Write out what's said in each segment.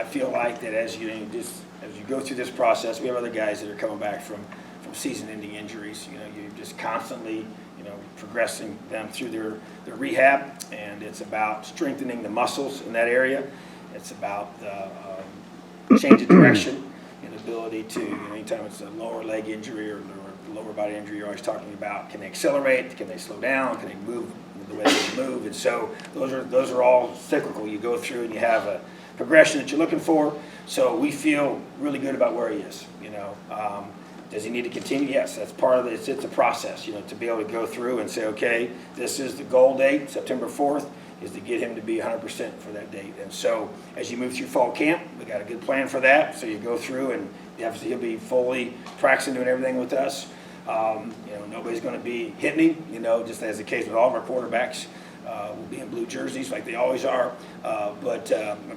feel like that as you go through this process, we have other guys that are coming back from season-ending injuries. You're just constantly, progressing them through their rehab, and it's about strengthening the muscles in that area. It's about the change of direction and ability to, anytime it's a lower leg injury or lower body injury, you're always talking about, can they accelerate, can they slow down, can they move the way they move, and so those are all cyclical. You go through and you have a progression that you're looking for. So we feel really good about where he is. Does he need to continue? Yes, that's part of it. It's a process, to be able to go through and say, okay, this is the goal date, September 4th, is to get him to be 100% for that date. And so as you move through fall camp, we got a good plan for that. So you go through and obviously he'll be fully practicing, doing everything with us. Nobody's going to be hitting him, just as the case with all of our quarterbacks. We'll be in blue jerseys like they always are, but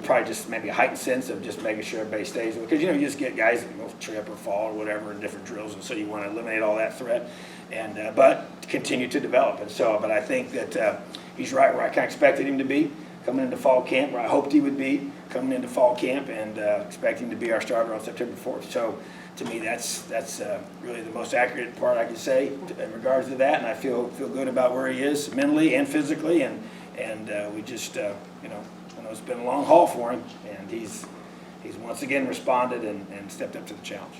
probably just maybe a heightened sense of just making sure everybody stays, because you just get guys that will trip or fall or whatever in different drills, and so you want to eliminate all that threat, and but continue to develop. And so, but I think that he's right where I kind of expected him to be coming into fall camp, where I hoped he would be coming into fall camp, and expecting to be our starter on September 4th. So to me, that's really the most accurate part I can say in regards to that, and I feel good about where he is mentally and physically, and we just I know it's been a long haul for him, and he's once again responded and stepped up to the challenge.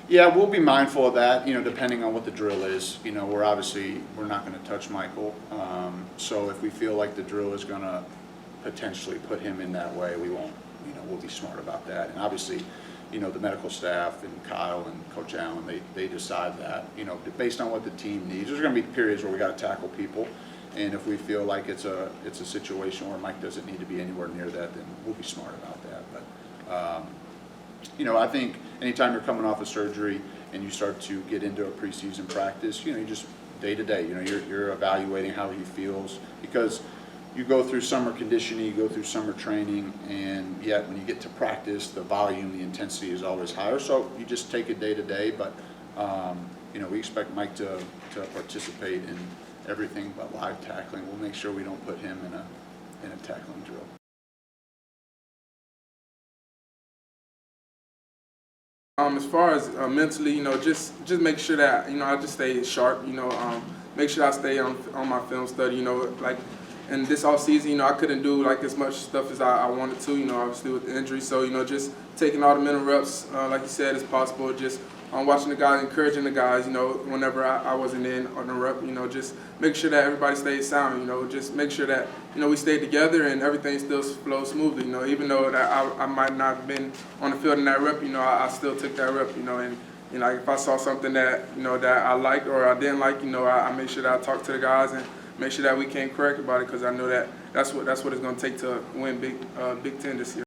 Yeah, we'll be mindful of that, depending on what the drill is. We're not going to touch Michael. So if we feel like the drill is going to potentially put him in that way, we won't. We'll be smart about that. And obviously, the medical staff and Kyle and Coach Allen, they decide that, based on what the team needs. There's going to be periods where we got to tackle people, and if we feel like it's a situation where Mike doesn't need to be anywhere near that, then we'll be smart about that. But I think anytime you're coming off a surgery and you start to get into a preseason practice, you just day to day, you're evaluating how he feels, because you go through summer conditioning, you go through summer training, and yet when you get to practice, the volume, the intensity is always higher. So you just take it day to day, but we expect Mike to participate in everything but live tackling. We'll make sure we don't put him in a tackling drill. As far as mentally, just make sure that I just stay sharp. Make sure I stay on my film study. And this off season, I couldn't do as much stuff as I wanted to. Obviously with the injury. So just taking all the mental reps, like you said, as possible. Just watching the guys, encouraging the guys. Whenever I wasn't in on the rep, just make sure that everybody stays sound. Just make sure that we stay together and everything still flows smoothly. Even though that I might not have been on the field in that rep, I still took that rep. And if I saw something that that I liked or I didn't like, I make sure that I talk to the guys and make sure that we came correct about it, because I know that that's what it's going to take to win Big Ten this year.